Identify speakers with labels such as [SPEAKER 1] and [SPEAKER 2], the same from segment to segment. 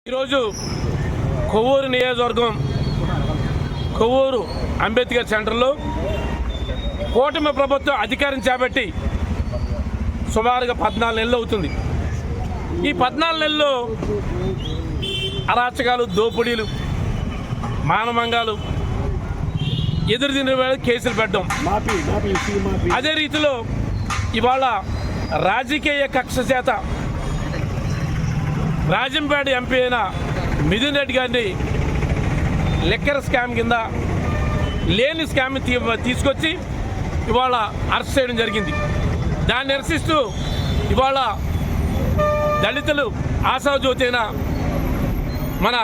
[SPEAKER 1] ఈరోజు కొవ్వూరు నియోజకవర్గం కొవ్వూరు అంబేద్కర్ సెంటర్లో కూటమి ప్రభుత్వం అధికారం చేపట్టి సుమారుగా 14 నెలలు అవుతుంది. ఈ 14 నెలల్లో అరాచకాలు, దోపిడీలు, మానభంగాలు, ఎదురుదిన కేసులు పెట్టడం, అదే రీతిలో ఇవాళ రాజకీయ కక్ష చేత రాజంపేట ఎంపీ అయిన మిథున్ రెడ్డి గారిని లిక్కర్ స్కామ్ కింద లేని స్కామ్ తీసుకొచ్చి ఇవాళ అరెస్ట్ చేయడం జరిగింది. దాన్ని నిరసిస్తూ ఇవాళ దళితులు ఆశాజ్యోతి అయిన మన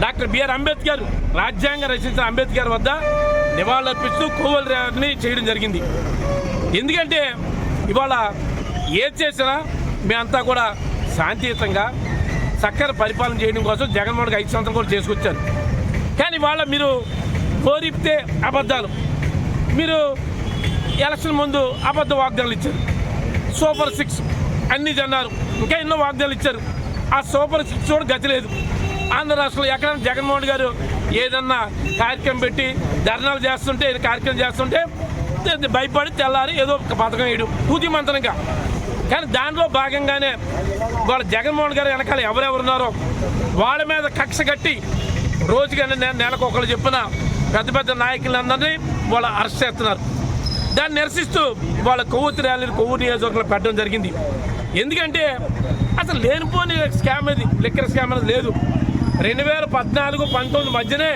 [SPEAKER 1] డాక్టర్ బిఆర్ అంబేద్కర్ రాజ్యాంగం రచించిన అంబేద్కర్ వద్ద నివాళులర్పిస్తూ కొవ్వూరు ర్యాలీని చేయడం జరిగింది. ఎందుకంటే ఇవాళ ఏది చేసినా మేమంతా కూడా శాంతియుతంగా చక్కని పరిపాలన చేయడం కోసం జగన్మోహన్ 5 సంవత్సరాలు కూడా చేసుకొచ్చారు. కానీ వాళ్ళ మీరు కోరిపితే అబద్ధాలు, మీరు ఎలక్షన్ ముందు అబద్ధ వాగ్దానాలు ఇచ్చారు. సూపర్ 6 అన్నీ అన్నారు, ఇంకా ఎన్నో వాగ్దానాలు ఇచ్చారు. ఆ సూపర్ 6 కూడా గతి లేదు. ఆంధ్ర రాష్ట్రంలో ఎక్కడైనా జగన్మోహన్ గారు ఏదన్నా కార్యక్రమం పెట్టి ధర్నాలు చేస్తుంటే, కార్యక్రమం చేస్తుంటే భయపడి తెల్లారి ఏదో ఒక పథకం వేయడం పూర్తి మంత్రంగా. కానీ దానిలో భాగంగానే వాళ్ళ జగన్మోహన్ గారు వెనకాల ఎవరెవరున్నారో వాళ్ళ మీద కక్ష కట్టి రోజుగానే నెలకు ఒకళ్ళు చెప్పిన పెద్ద పెద్ద నాయకులందరినీ వాళ్ళు అరెస్ట్ చేస్తున్నారు. దాన్ని నిరసిస్తూ వాళ్ళ కొవ్వూరు ర్యాలీని కొవ్వూరు నియోజకవర్గంలో పెట్టడం జరిగింది. ఎందుకంటే అసలు లేనిపోని స్కామ్ అది, లిక్కర్ స్కామ్ అనేది లేదు. 2014-19 మధ్యనే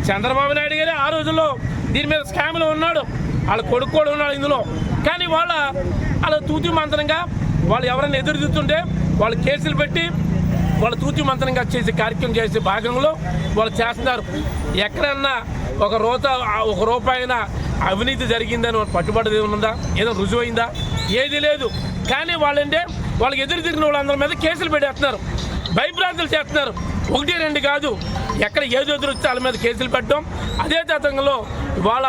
[SPEAKER 1] చంద్రబాబు నాయుడు గారే ఆ రోజుల్లో దీని మీద స్కామ్లో ఉన్నాడు, వాళ్ళ కొడుకు కూడా ఉన్నాడు ఇందులో. కానీ వాళ్ళ తూతు మంత్రంగా వాళ్ళు ఎవరైనా ఎదురుతుంటే వాళ్ళు కేసులు పెట్టి వాళ్ళు తూతు మంత్రంగా చేసే కార్యక్రమం చేసే భాగంలో వాళ్ళు చేస్తున్నారు. ఎక్కడన్నా ఒక రూపాయిన అవినీతి జరిగిందని పట్టుబడి ఉందా, ఏదో రుజువైందా? ఏది లేదు. కానీ వాళ్ళకి ఎదురు తిరిగిన వాళ్ళందరి మీద కేసులు పెట్టేస్తున్నారు, భయభ్రాంతులు చేస్తున్నారు. 1, 2 కాదు, ఎక్కడ ఏదో ఎదురు వచ్చి వాళ్ళ మీద కేసులు పెట్టడం. అదే తతంగంలో వాళ్ళ